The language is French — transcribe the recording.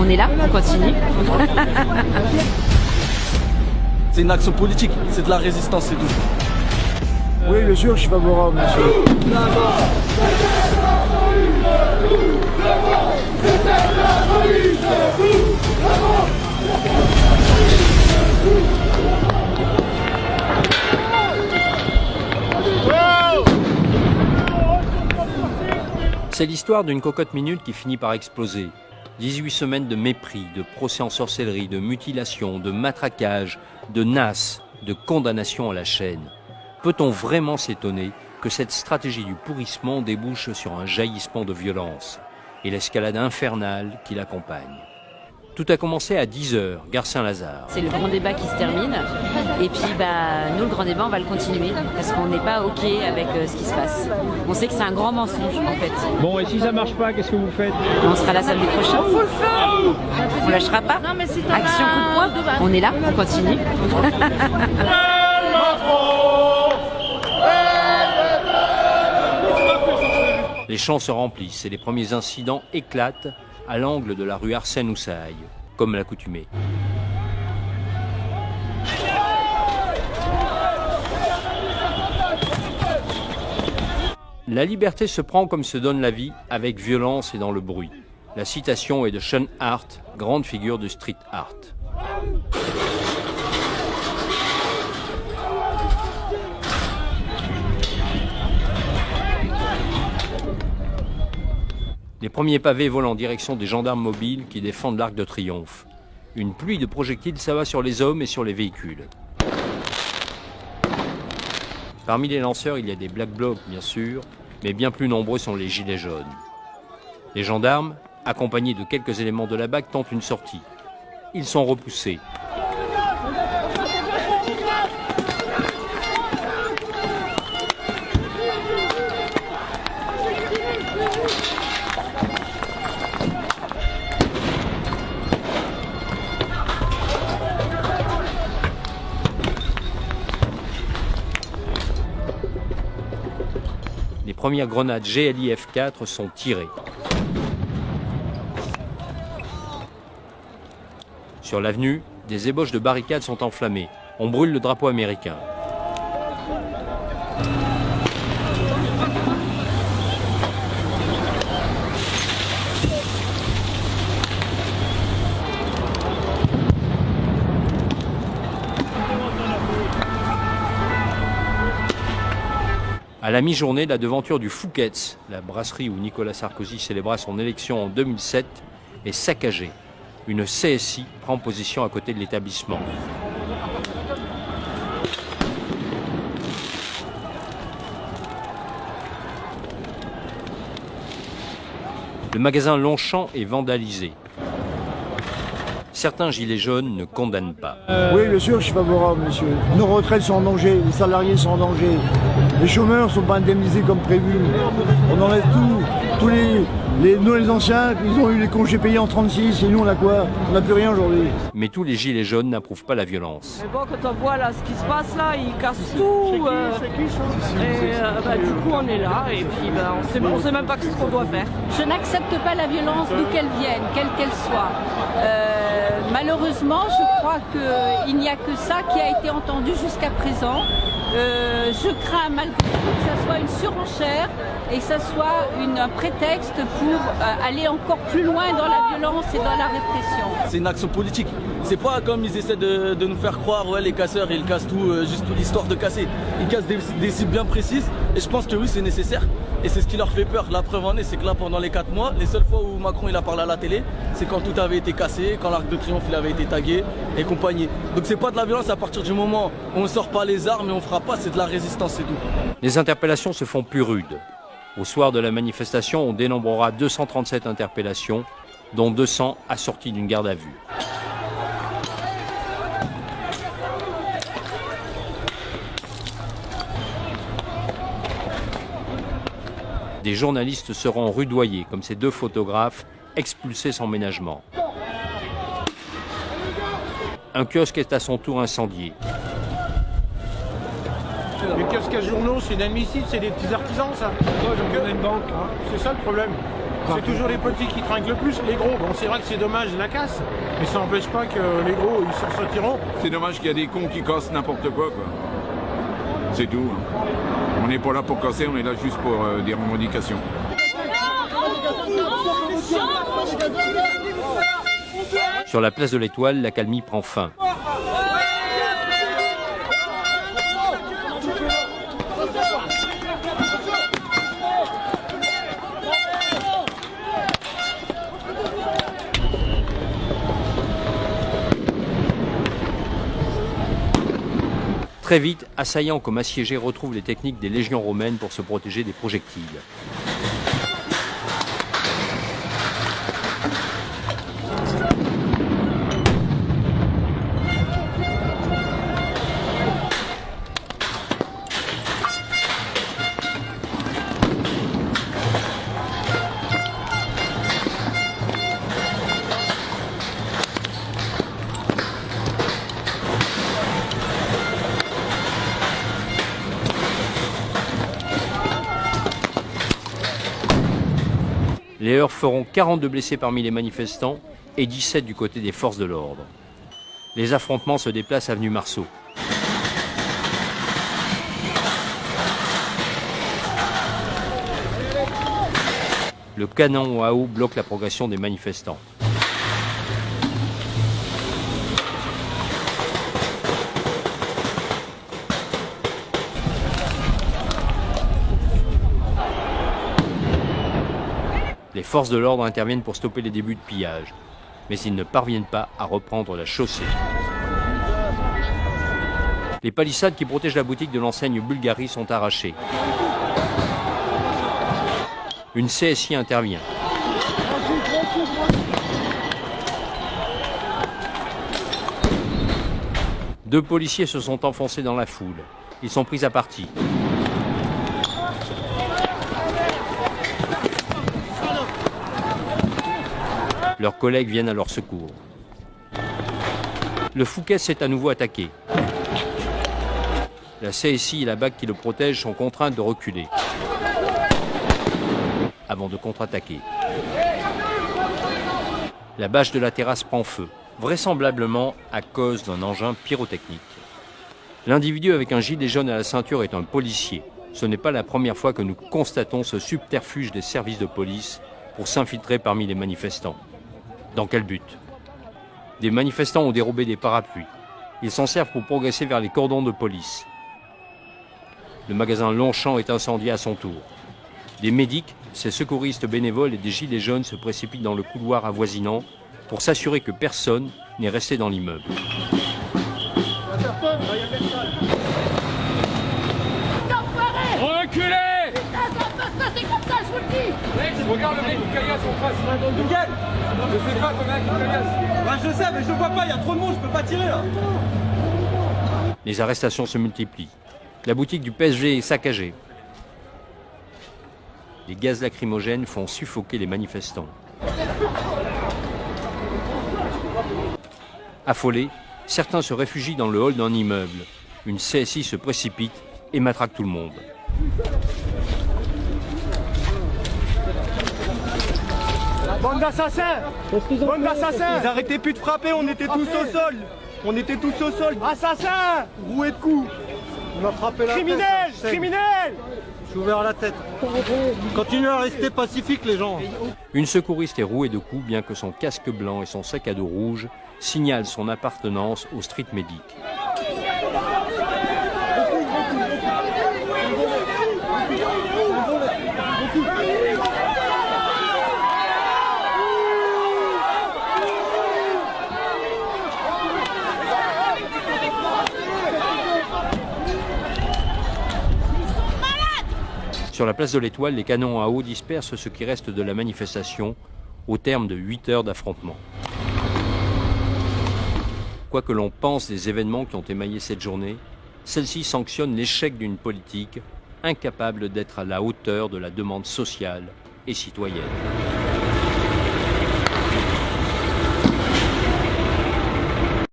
On est là, on continue. C'est une action politique, c'est de la résistance, c'est tout. Oui, bien sûr, je suis favorable, monsieur. C'est l'histoire d'une cocotte minute qui finit par exploser. 18 semaines de mépris, de procès en sorcellerie, de mutilation, de matraquage, de nasse, de condamnation à la chaîne. Peut-on vraiment s'étonner que cette stratégie du pourrissement débouche sur un jaillissement de violence et l'escalade infernale qui l'accompagne? Tout a commencé à 10h, gare Saint-Lazare. C'est le grand débat qui se termine. Et puis, nous, le grand débat, on va le continuer. Parce qu'on n'est pas OK avec ce qui se passe. On sait que c'est un grand mensonge, en fait. Bon, et si ça marche pas, qu'est-ce que vous faites? On sera là samedi prochain. On lâchera pas. Action coup de poing. On est là, on continue. Les champs se remplissent et les premiers incidents éclatent à l'angle de la rue Arsène-Houssaye, comme l'accoutumée. La liberté se prend comme se donne la vie, avec violence et dans le bruit. La citation est de Sean Hart, grande figure du street art. Les premiers pavés volent en direction des gendarmes mobiles qui défendent l'Arc de Triomphe. Une pluie de projectiles s'abat sur les hommes et sur les véhicules. Parmi les lanceurs, il y a des Black Blocs, bien sûr, mais bien plus nombreux sont les gilets jaunes. Les gendarmes, accompagnés de quelques éléments de la BAC, tentent une sortie. Ils sont repoussés. Les premières grenades GLIF-4 sont tirées. Sur l'avenue, des ébauches de barricades sont enflammées. On brûle le drapeau américain. À la mi-journée, la devanture du Fouquet's, la brasserie où Nicolas Sarkozy célébra son élection en 2007, est saccagée. Une CSI prend position à côté de l'établissement. Le magasin Longchamp est vandalisé. Certains gilets jaunes ne condamnent pas. Oui, bien sûr, je suis favorable, monsieur. Nos retraites sont en danger, les salariés sont en danger. Les chômeurs ne sont pas indemnisés comme prévu. On enlève tous les anciens, ils ont eu les congés payés en 36 et nous on a quoi? On n'a plus rien aujourd'hui. Mais tous les gilets jaunes n'approuvent pas la violence. Mais bon, quand on voit là ce qui se passe là, ils cassent tout. Du coup on est là et puis on sait même pas ce qu'on doit faire. Je n'accepte pas la violence d'où qu'elle vienne, quelle qu'elle soit. Malheureusement, je crois qu'il n'y a que ça qui a été entendu jusqu'à présent. Je crains malgré tout que ça soit une surenchère et que ça soit un prétexte pour aller encore plus loin dans la violence et dans la répression. C'est une action politique. C'est pas comme ils essaient de nous faire croire, ouais, les casseurs, ils cassent tout, juste l'histoire de casser. Ils cassent des cibles bien précises et je pense que oui, c'est nécessaire. Et c'est ce qui leur fait peur. La preuve en est, c'est que là, pendant les 4 mois, les seules fois où Macron il a parlé à la télé, c'est quand tout avait été cassé, quand l'Arc de Triomphe il avait été tagué et compagnie. Donc c'est pas de la violence à partir du moment où on sort pas les armes et on fera pas, c'est de la résistance, c'est tout. Les interpellations se font plus rudes. Au soir de la manifestation, on dénombrera 237 interpellations, dont 200 assorties d'une garde à vue. Des journalistes seront rudoyés, comme ces 2 photographes expulsés sans ménagement. Un kiosque est à son tour incendié. Les kiosques à journaux, c'est inadmissible, c'est des petits artisans, ça. On a une banque, hein. C'est ça le problème. C'est toujours les petits qui trinquent le plus, les gros. Bon, c'est vrai que c'est dommage la casse, mais ça n'empêche pas que les gros, ils s'en sortiront. C'est dommage qu'il y a des cons qui cassent n'importe quoi. C'est tout. On n'est pas là pour casser, on est là juste pour des revendications. Sur la place de l'Étoile, l'accalmie prend fin. Très vite, assaillants comme assiégés retrouvent les techniques des légions romaines pour se protéger des projectiles. Les heurts feront 42 blessés parmi les manifestants et 17 du côté des forces de l'ordre. Les affrontements se déplacent avenue Marceau. Le canon à eau bloque la progression des manifestants. Les forces de l'ordre interviennent pour stopper les débuts de pillage, mais ils ne parviennent pas à reprendre la chaussée. Les palissades qui protègent la boutique de l'enseigne Bulgarie sont arrachées. Une CSI intervient. Deux policiers se sont enfoncés dans la foule. Ils sont pris à partie. Leurs collègues viennent à leur secours. Le Fouquet s'est à nouveau attaqué. La CSI et la BAC qui le protègent sont contraintes de reculer avant de contre-attaquer. La bâche de la terrasse prend feu, vraisemblablement à cause d'un engin pyrotechnique. L'individu avec un gilet jaune à la ceinture est un policier. Ce n'est pas la première fois que nous constatons ce subterfuge des services de police pour s'infiltrer parmi les manifestants. Dans quel but? Des manifestants ont dérobé des parapluies. Ils s'en servent pour progresser vers les cordons de police. Le magasin Longchamp est incendié à son tour. Des médics, ces secouristes bénévoles et des gilets jaunes se précipitent dans le couloir avoisinant pour s'assurer que personne n'est resté dans l'immeuble. Reculez! C'est comme ça, je vous le dis! Regarde le mec qui caillasse en face. Miguel! Je sais pas comment il caillasse. Bah, je sais, mais je vois pas, il y a trop de monde, je peux pas tirer là. Les arrestations se multiplient. La boutique du PSG est saccagée. Les gaz lacrymogènes font suffoquer les manifestants. Affolés, certains se réfugient dans le hall d'un immeuble. Une CSI se précipite et matraque tout le monde. Bande d'assassins! Bande d'assassins! Ils arrêtaient plus de frapper, on était tous au sol! On était tous au sol! Assassins! Roués de coups! On a frappé la Criminels! tête! Criminels! Je suis ouvert la tête. Continuez à rester pacifiques les gens. Une secouriste est rouée de coups bien que son casque blanc et son sac à dos rouge signalent son appartenance au street medic. Sur la place de l'Étoile, les canons à eau dispersent ce qui reste de la manifestation au terme de 8 heures d'affrontement. Quoi que l'on pense des événements qui ont émaillé cette journée, celle-ci sanctionne l'échec d'une politique incapable d'être à la hauteur de la demande sociale et citoyenne.